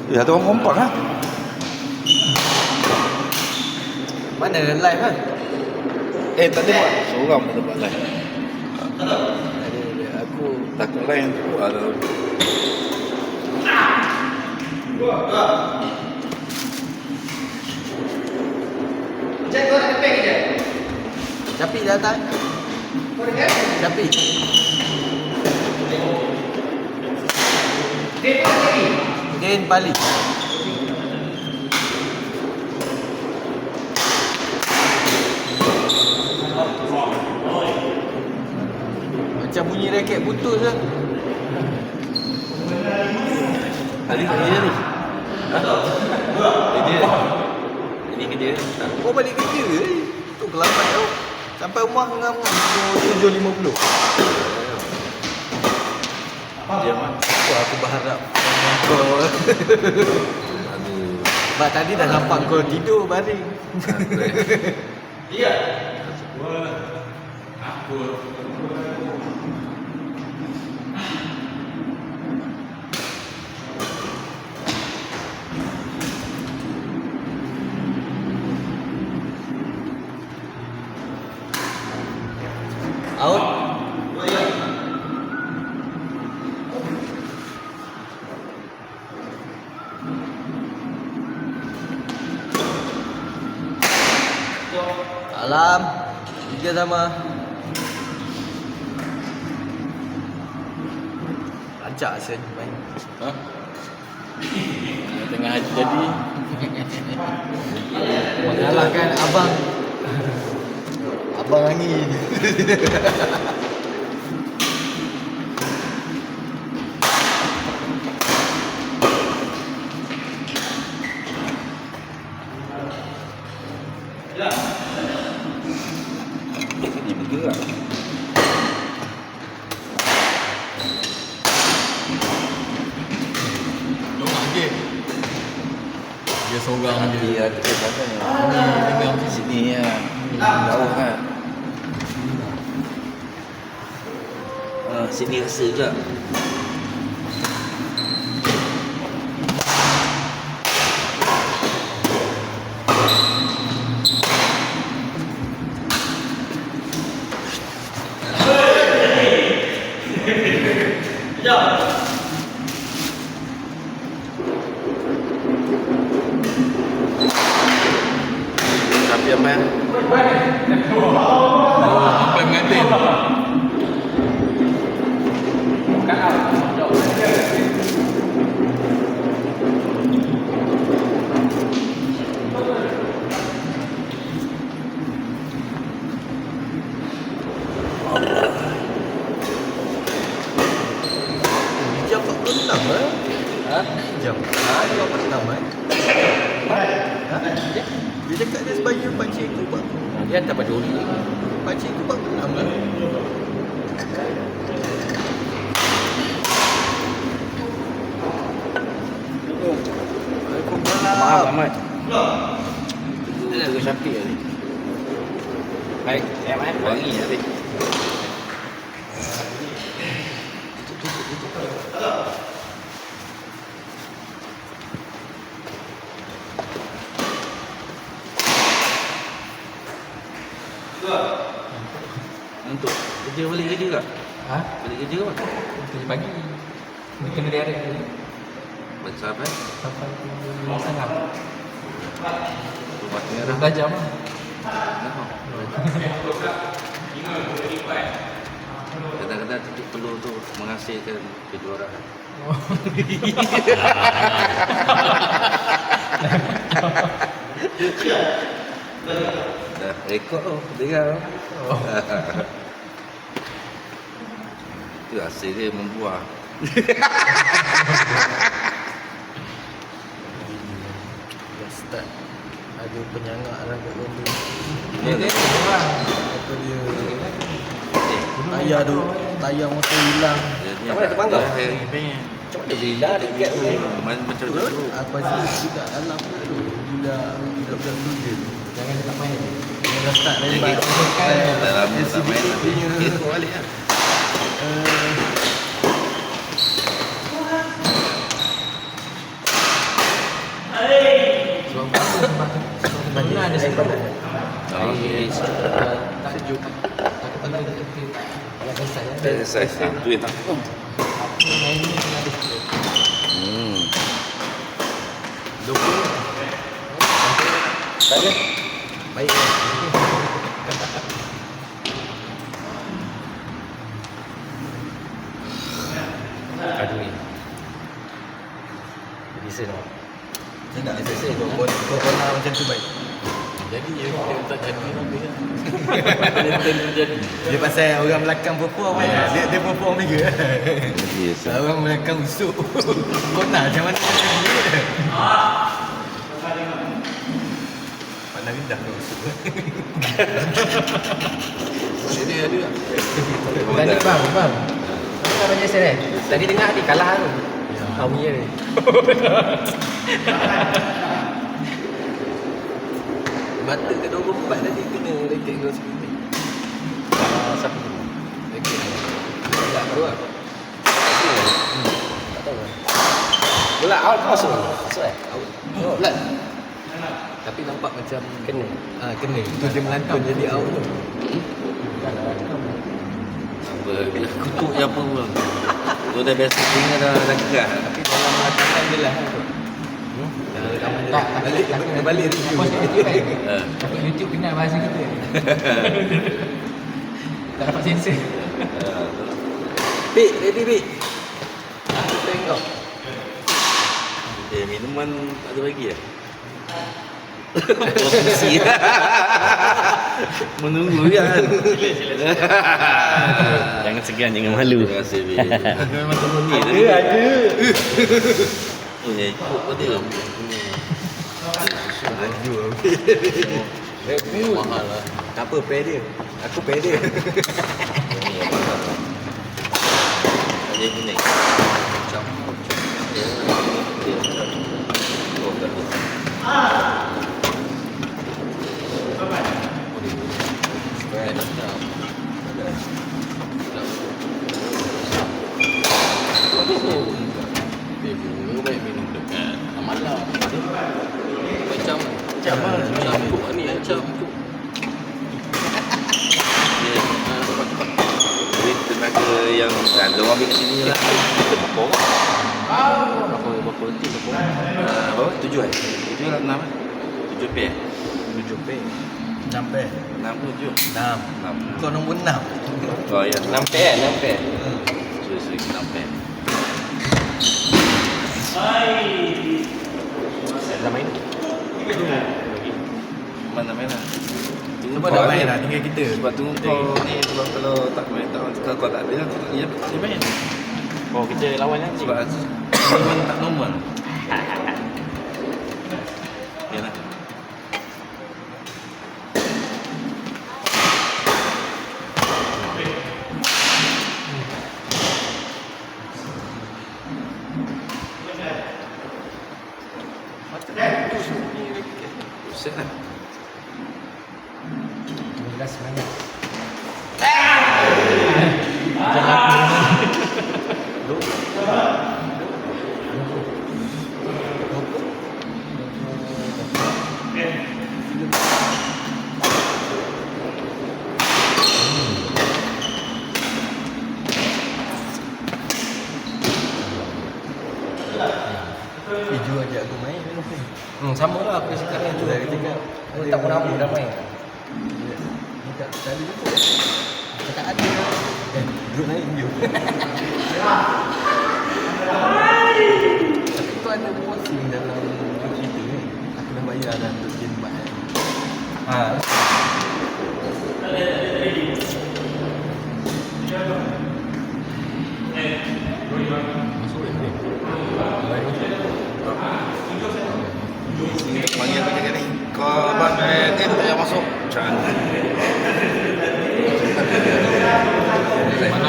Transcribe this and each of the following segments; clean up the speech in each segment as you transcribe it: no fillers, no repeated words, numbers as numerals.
Ya, ada orang kompak lah. Mana live kan? Tadi buat seorang pun dapat live. Ada aku Takut lain tu ada. Cek kau nak kepek je. Capi datang. Kau dengar? Capi. Dia pun lagi. Den Bali. Macam bunyi raket putus lah. Tadi kerja ni. Kerja. Ini kerja. Kau balik kerja ke? Tu kelamat tau. Sampai rumah ngam pukul 7.50. Dia mah. Wah, aku berharap kau. Aduh. Sebab tadi dah nampak kau tidur baring. Iya. Out. Alam. Tiga sama. Lancar sen main. Ha? Tengah jadi. Mengalahkan abang. Abang angin. Ini bergerak. Dia seorang je. Dia ada katanya. Ni dengan sini ya. Jauh kan. Sini rasa juga. Tapi apa yang? Apa yang mengatin? Jam 46 eh? Ha? Jam. Jam 46 eh? Ha? Dia cakap dia sebagai pakcik tu pak. Dia hantar pada orang. Pakcik tu pak 46 lah. Waalaikumsalam. Maaf Ahmad. Tunggu Syafiq tadi. Baik, saya Ahmad. Wangi tadi. Untuk kerja balik kerja tak? Ha? Balik kerja apa? Kerja pagi. Dia kena direct je. Baca apa? Sampai pukul 5.30. Rumah merah. 12 jam lah. Kadang-kadang titik perlu tu menghasilkan kejuaraan. Dah rekod tu, dengar. Itu hasil dia membuah. Dah start. Ada penyangak lah kat benda. Dia orang. Apa dia? Tayar motor hilang. Apa nak terbangkau? Macam mana bila dekat ni? Macam tu. Apa sih dekat dalam tu bila budak-budak student. Jangan dekat main. Dia dah start dari Lagi dalam tak main tapi punya kita balik kan. Sebenarnya ada sebab. Okey. Tak sejuk. Takut pada kita. Ya selesai. Selesai. Tu yang tak. Main ni kena ada sebab. Hmm. 20. Tak ada. Baik. Aduh ni. Jadi saya nak. Saya nak selesai corona macam tu baik. Jadi dia tak jadi lebih kan. Dia jadi. Dia pasal orang belakang perform kan. Dia perform juga. Yes. Orang belakang usuk. Corona macam mana dia? Pandang rendah kau usuk. Jadi ada. Tadi bang. Bang macam saya tadi dengar dia kalah tu. Tahu dia ni. Mata ke 24 tadi kena raket kau sikit. Siapa tu? Raket. Tak tahu lah. Tak tahu. Bola awal kau masuk. Masuk Oh. Pelan. Tapi nampak macam Kena. kena. Tu dia melantun jadi out tu. Apa bila kutuk je apa pun. Tu dah biasa tinggal dah keras. Tapi dalam rancangan dia lah tu. Dalam rekaman dia. Tak, Balik review. Post kat YouTube kan. Ha. Tapi YouTube kenal bahasa kita. Tak dapat sensor. Pik, ready Pik. Tengok. Minuman tak ada bagi ya? Posisi. Menunggu kan. Jangan segan, jangan malu. Terima kasih Bi. Memang temen ni tadi. Ada. Oh ya, ikut apa dia? Laju. Review mahal lah. Tak apa, pair dia. Aku pair dia. Dia kuning. Macam. Oh, tak ada. Baik minum dekat malam. Macam campur ni campur. Dia cepat-cepat. Jadi tenaga yang dia ambil kat sini lah. Berapa orang? Berapa reti berapa orang? Berapa? 7 eh? 7 lah 6 eh? 7 pair? 7 pair. 6 pair. 6 ke 7? 6. 6. Kau nombor 6. Oh ya. 6 pair, 6 pair. Sorry, 6 pair. Dah main. Mana main lah? Tunggu Sebab kau dah main ada. lah, tinggal kita. Sebab tunggu kau ni kalau tak main kalau kau tak ada dia main. Oh, kita lawan nanti. Sebab main tak normal. Yalah. Set lah. 15 semangat. Hijau ajak aku main. Sama lah aku cakap ni tu. Dia cakap, Aku tak pernah apa dah main. Dia tak tadi tu. Cakap ada. Duduk naik hijau. Tapi tu ada posting dalam kita ni. Aku dah bayar dah untuk game mat. Ha. Masuk ke ni? Sini panggil aku cakap ni. Kau abang tak payah masuk. Jangan.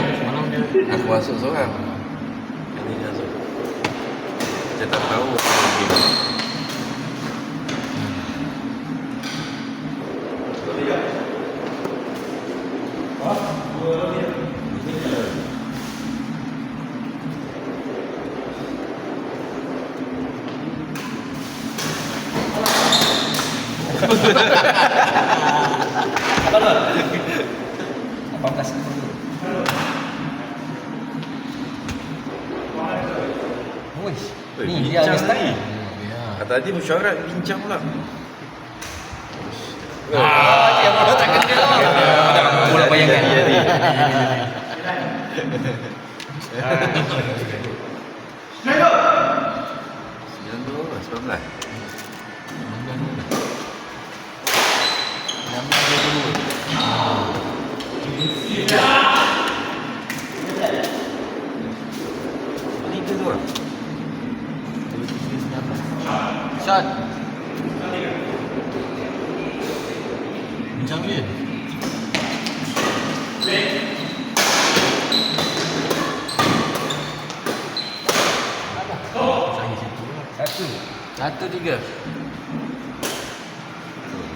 Semalam dia Aku masuk seorang. Ini dia masuk. Saya tak tahu apa game. Ni dia ada bincang style. ni. Tadi mesyuarat bincang pula. Dia mau takkan dia. Mula bayangkan. Sembilan dua, 19. Tiga tu lah. Shot. Bincang dia. Satu tiga.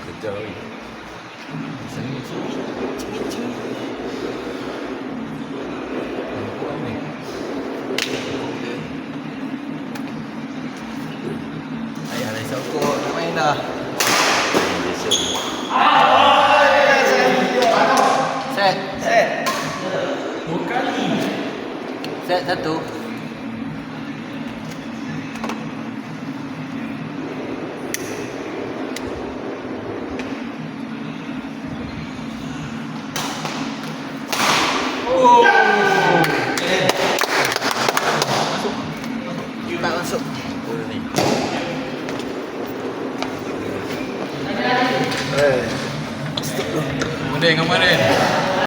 Kejar lagi. Ayah dah sokok nak main dah. Biasa. Set. Set. Set satu. Tak masuk. Bola ni. Mana dengan mana?